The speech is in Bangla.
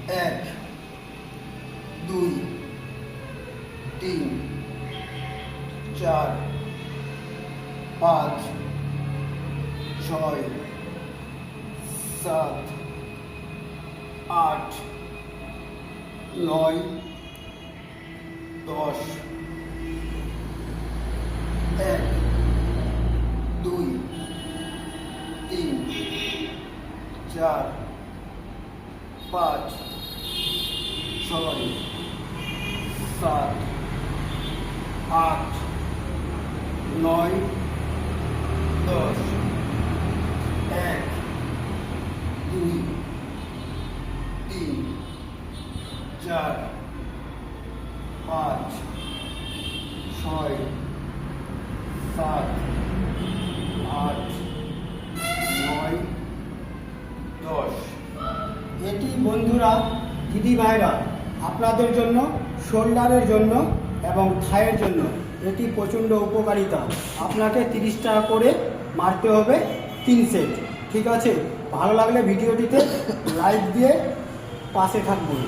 এক, দুই, তিন, চার, পাঁচ, ছয়, সাত, আট, নয়, 10। এক, দুই, তিন, চার, পাঁচ, ছয়, সাত, আট, নয়, 10। এক, দুই, তিন, চার, পাঁচ, ছয়, সাত, আট, নয়, 10। এটি বন্ধুরা, দিদি ভাইরা, আপনাদের জন্য শোল্ডারের জন্য এবং থাইয়ের জন্য এটি প্রচণ্ড উপকারিতা। আপনাকে 30 টাকা করে মারতে হবে 3 সেট। ঠিক আছে, ভালো লাগলে ভিডিওটিতে লাইক দিয়ে পাশে থাকবেন।